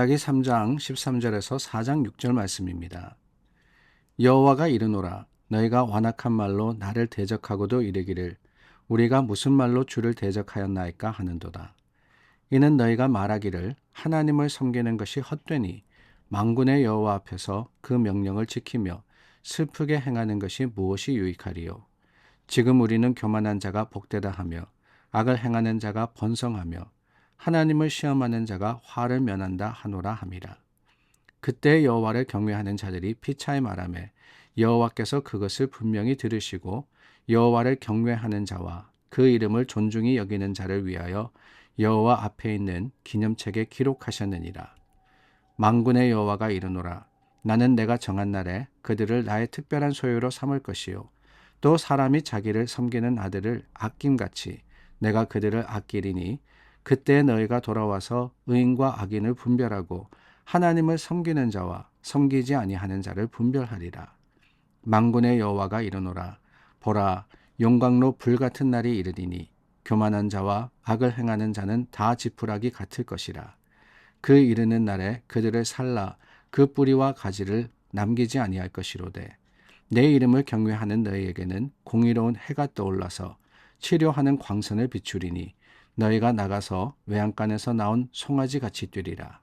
말라기 3장 13절에서 4장 6절 말씀입니다. 여호와가 이르노라 너희가 완악한 말로 나를 대적하고도 이르기를 우리가 무슨 말로 주를 대적하였나이까 하는도다. 이는 너희가 말하기를 하나님을 섬기는 것이 헛되니 만군의 여호와 앞에서 그 명령을 지키며 슬프게 행하는 것이 무엇이 유익하리요. 지금 우리는 교만한 자가 복되다 하며 악을 행하는 자가 번성하며 하나님을 시험하는 자가 화를 면한다 하노라 함이라. 그때 여호와를 경외하는 자들이 피차에 말하매 여호와께서 그것을 분명히 들으시고 여호와를 경외하는 자와 그 이름을 존중히 여기는 자를 위하여 여호와 앞에 있는 기념책에 기록하셨느니라. 만군의 여호와가 이르노라 나는 내가 정한 날에 그들을 나의 특별한 소유로 삼을 것이요 또 사람이 자기를 섬기는 아들을 아낌같이 내가 그들을 아끼리니 그때 너희가 돌아와서 의인과 악인을 분별하고 하나님을 섬기는 자와 섬기지 아니하는 자를 분별하리라. 만군의 여호와가 이르노라 보라 용광로 불같은 날이 이르리니 교만한 자와 악을 행하는 자는 다 지푸라기 같을 것이라. 그 이르는 날에 그들을 살라 그 뿌리와 가지를 남기지 아니할 것이로되 내 이름을 경외하는 너희에게는 공의로운 해가 떠올라서 치료하는 광선을 비추리니 너희가 나가서 외양간에서 나온 송아지 같이 뛰리라.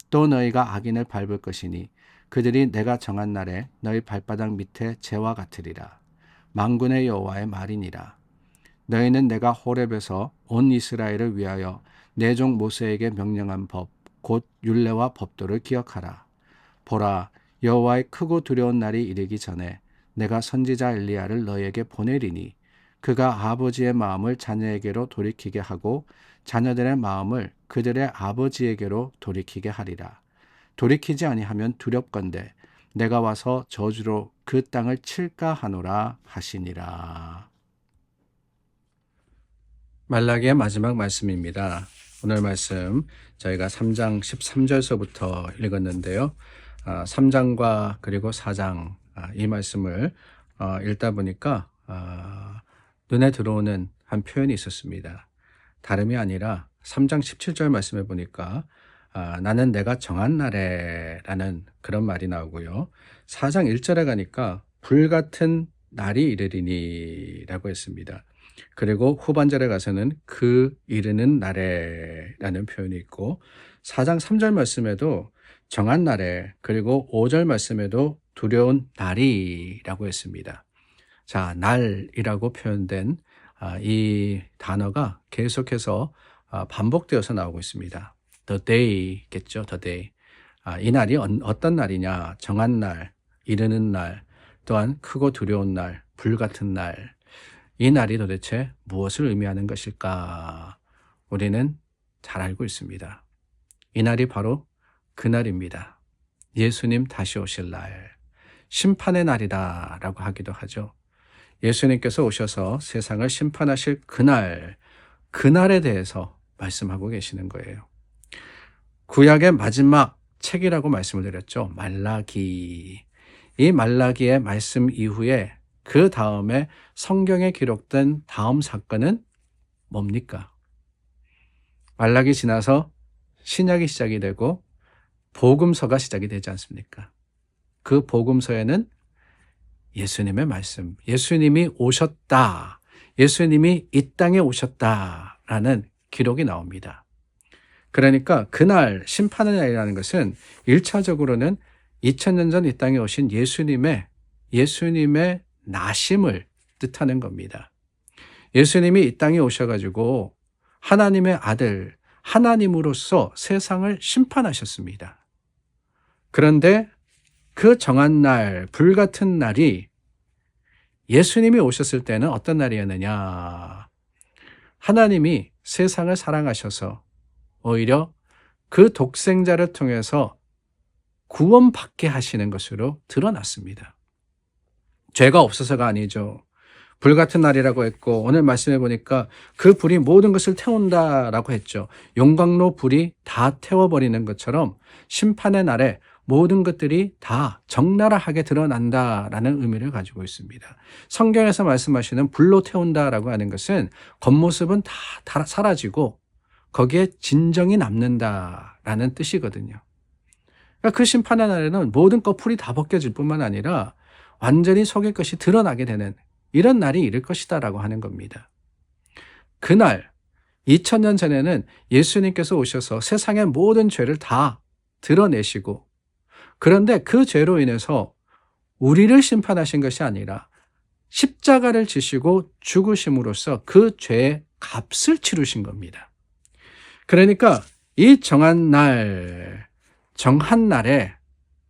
또 너희가 악인을 밟을 것이니 그들이 내가 정한 날에 너희 발바닥 밑에 재와 같으리라. 만군의 여호와의 말이니라. 너희는 내가 호렙에서 온 이스라엘을 위하여 내 종 모세에게 명령한 법 곧 율례와 법도를 기억하라. 보라 여호와의 크고 두려운 날이 이르기 전에 내가 선지자 엘리야를 너희에게 보내리니 그가 아버지의 마음을 자녀에게로 돌이키게 하고 자녀들의 마음을 그들의 아버지에게로 돌이키게 하리라. 돌이키지 아니하면 두렵건대 내가 와서 저주로 그 땅을 칠까 하노라 하시니라. 말라기의 마지막 말씀입니다. 오늘 말씀 저희가 3장 13절서부터 읽었는데요. 3장과 그리고 4장 이 말씀을 읽다 보니까 눈에 들어오는 한 표현이 있었습니다. 다름이 아니라 3장 17절 말씀에 보니까 나는 내가 정한 날에 라는 그런 말이 나오고요. 4장 1절에 가니까 불같은 날이 이르리니 라고 했습니다. 그리고 후반절에 가서는 그 이르는 날에 라는 표현이 있고 4장 3절 말씀에도 정한 날에 그리고 5절 말씀에도 두려운 날이 라고 했습니다. 자, 날이라고 표현된 이 단어가 계속해서 반복되어서 나오고 있습니다. The day겠죠, the day. 이 날이 어떤 날이냐? 정한 날, 이르는 날, 또한 크고 두려운 날, 불같은 날. 이 날이 도대체 무엇을 의미하는 것일까? 우리는 잘 알고 있습니다. 이 날이 바로 그 날입니다. 예수님 다시 오실 날, 심판의 날이다 라고 하기도 하죠. 예수님께서 오셔서 세상을 심판하실 그날에 대해서 말씀하고 계시는 거예요. 구약의 마지막 책이라고 말씀을 드렸죠. 말라기. 이 말라기의 말씀 이후에 그 다음에 성경에 기록된 다음 사건은 뭡니까? 말라기 지나서 신약이 시작이 되고 복음서가 시작이 되지 않습니까? 그 복음서에는 예수님의 말씀, 예수님이 오셨다, 예수님이 이 땅에 오셨다라는 기록이 나옵니다. 그러니까 그날 심판의 날이라는 것은 1차적으로는 2000년 전 이 땅에 오신 예수님의 나심을 뜻하는 겁니다. 예수님이 이 땅에 오셔가지고 하나님의 아들, 하나님으로서 세상을 심판하셨습니다. 그런데 그 정한 날, 불같은 날이 예수님이 오셨을 때는 어떤 날이었느냐? 하나님이 세상을 사랑하셔서 오히려 그 독생자를 통해서 구원받게 하시는 것으로 드러났습니다. 죄가 없어서가 아니죠. 불같은 날이라고 했고 오늘 말씀해 보니까 그 불이 모든 것을 태운다라고 했죠. 용광로 불이 다 태워버리는 것처럼 심판의 날에 모든 것들이 다 적나라하게 드러난다라는 의미를 가지고 있습니다. 성경에서 말씀하시는 불로 태운다라고 하는 것은 겉모습은 다 사라지고 거기에 진정이 남는다라는 뜻이거든요. 그러니까 그 심판의 날에는 모든 꺼풀이 다 벗겨질 뿐만 아니라 완전히 속의 것이 드러나게 되는 이런 날이 이를 것이다라고 하는 겁니다. 그날 2000년 전에는 예수님께서 오셔서 세상의 모든 죄를 다 드러내시고, 그런데 그 죄로 인해서 우리를 심판하신 것이 아니라 십자가를 지시고 죽으심으로써 그 죄의 값을 치르신 겁니다. 그러니까 이 정한 날에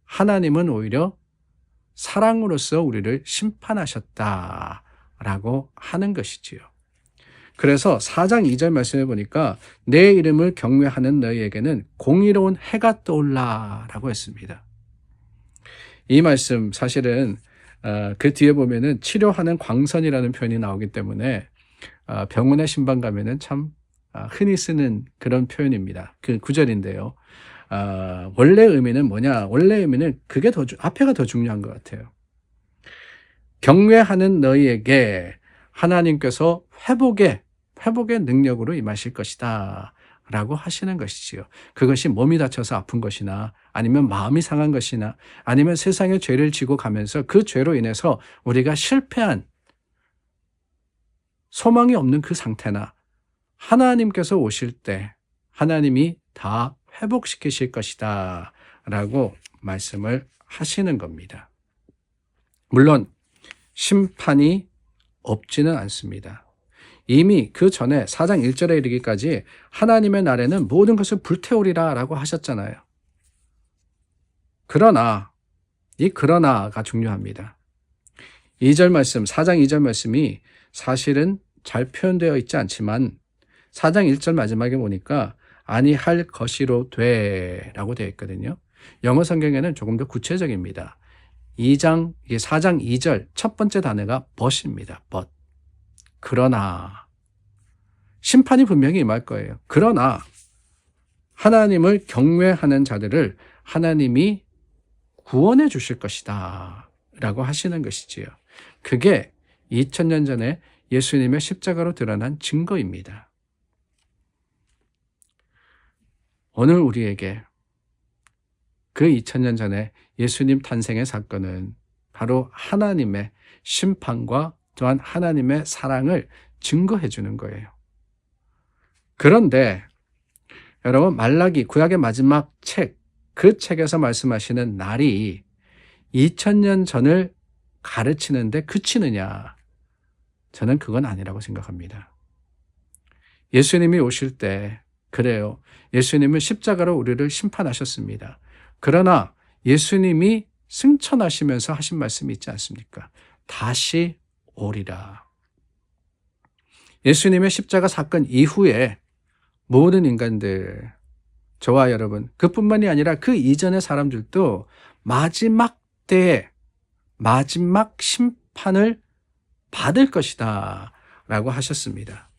하나님은 오히려 사랑으로서 우리를 심판하셨다라고 하는 것이지요. 그래서 4장 2절 말씀해 보니까 내 이름을 경외하는 너희에게는 공의로운 해가 떠올라라고 했습니다. 이 말씀 사실은 그 뒤에 보면은 치료하는 광선이라는 표현이 나오기 때문에 병원에 신방 가면은 참 흔히 쓰는 그런 표현입니다. 그 구절인데요. 원래 의미는 뭐냐? 원래 의미는 그게 앞에가 더 중요한 것 같아요. 경외하는 너희에게 하나님께서 회복의 능력으로 임하실 것이다 라고 하시는 것이지요. 그것이 몸이 다쳐서 아픈 것이나 아니면 마음이 상한 것이나 아니면 세상의 죄를 지고 가면서 그 죄로 인해서 우리가 실패한 소망이 없는 그 상태나 하나님께서 오실 때 하나님이 다 회복시키실 것이다 라고 말씀을 하시는 겁니다. 물론 심판이 없지는 않습니다. 이미 그 전에 4장 1절에 이르기까지 하나님의 날에는 모든 것을 불태우리라 라고 하셨잖아요. 그러나 이 그러나가 중요합니다. 2절 말씀, 4장 2절 말씀이 사실은 잘 표현되어 있지 않지만 4장 1절 마지막에 보니까 아니할 것이로 돼 라고 되어 있거든요. 영어 성경에는 조금 더 구체적입니다. 4장 2절 첫 번째 단어가 but입니다. but. 그러나 심판이 분명히 임할 거예요. 그러나 하나님을 경외하는 자들을 하나님이 구원해 주실 것이다 라고 하시는 것이지요. 그게 2000년 전에 예수님의 십자가로 드러난 증거입니다. 오늘 우리에게 그 2000년 전에 예수님 탄생의 사건은 바로 하나님의 심판과 또한 하나님의 사랑을 증거해 주는 거예요. 그런데 여러분, 말라기 구약의 마지막 책, 그 책에서 말씀하시는 날이 2000년 전을 가르치는데 그치느냐? 저는 그건 아니라고 생각합니다. 예수님이 오실 때 그래요. 예수님은 십자가로 우리를 심판하셨습니다. 그러나 예수님이 승천하시면서 하신 말씀이 있지 않습니까? 다시 오리라. 예수님의 십자가 사건 이후에 모든 인간들, 저와 여러분, 그뿐만이 아니라 그 이전의 사람들도 마지막 때에 마지막 심판을 받을 것이다 라고 하셨습니다.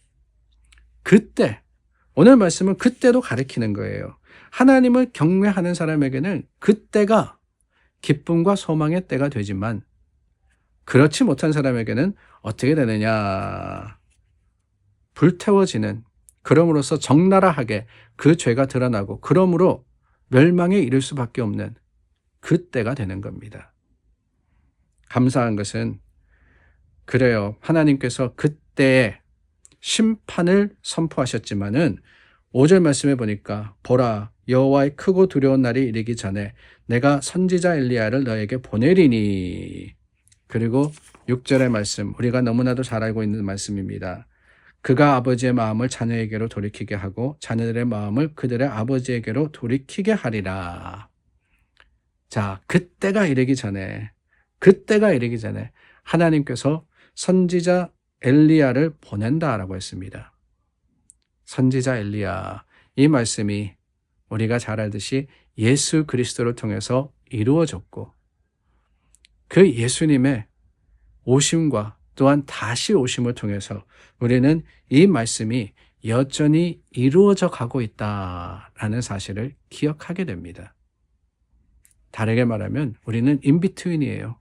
그때, 오늘 말씀은 그때도 가리키는 거예요. 하나님을 경외하는 사람에게는 그때가 기쁨과 소망의 때가 되지만 그렇지 못한 사람에게는 어떻게 되느냐? 불태워지는, 그럼으로써 적나라하게 그 죄가 드러나고 그러므로 멸망에 이를 수밖에 없는 그때가 되는 겁니다. 감사한 것은 그래요. 하나님께서 그때에 심판을 선포하셨지만은 5절 말씀해 보니까 보라, 여호와의 크고 두려운 날이 이르기 전에 내가 선지자 엘리야를 너에게 보내리니. 그리고 6절의 말씀, 우리가 너무나도 잘 알고 있는 말씀입니다. 그가 아버지의 마음을 자녀에게로 돌이키게 하고 자녀들의 마음을 그들의 아버지에게로 돌이키게 하리라. 자, 그때가 이르기 전에 하나님께서 선지자 엘리야를 보낸다라고 했습니다. 선지자 엘리야, 이 말씀이 우리가 잘 알듯이 예수 그리스도를 통해서 이루어졌고 그 예수님의 오심과 또한 다시 오심을 통해서 우리는 이 말씀이 여전히 이루어져 가고 있다라는 사실을 기억하게 됩니다. 다르게 말하면 우리는 인비트윈이에요.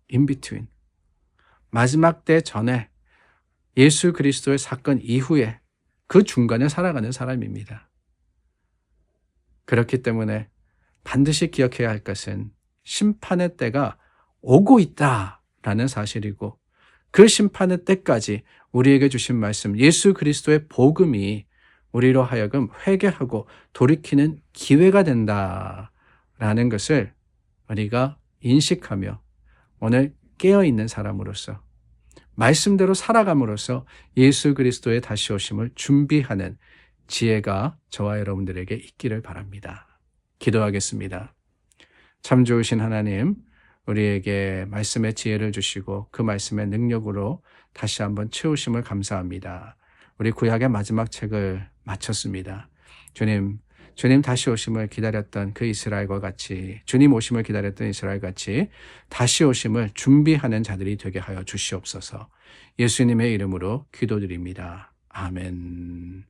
인비트윈. 마지막 때 전에 예수 그리스도의 사건 이후에 그 중간에 살아가는 사람입니다. 그렇기 때문에 반드시 기억해야 할 것은 심판의 때가 오고 있다라는 사실이고, 그 심판의 때까지 우리에게 주신 말씀 예수 그리스도의 복음이 우리로 하여금 회개하고 돌이키는 기회가 된다라는 것을 우리가 인식하며 오늘 깨어있는 사람으로서 말씀대로 살아감으로써 예수 그리스도의 다시 오심을 준비하는 지혜가 저와 여러분들에게 있기를 바랍니다. 기도하겠습니다. 참 좋으신 하나님, 우리에게 말씀의 지혜를 주시고 그 말씀의 능력으로 다시 한번 채우심을 감사합니다. 우리 구약의 마지막 책을 마쳤습니다. 주님 다시 오심을 기다렸던 그 이스라엘과 같이, 주님 오심을 기다렸던 이스라엘 같이 다시 오심을 준비하는 자들이 되게 하여 주시옵소서. 예수님의 이름으로 기도드립니다. 아멘.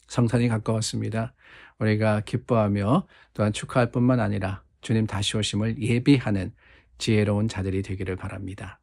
성탄이 가까웠습니다. 우리가 기뻐하며 또한 축하할 뿐만 아니라 주님 다시 오심을 예비하는 지혜로운 자들이 되기를 바랍니다.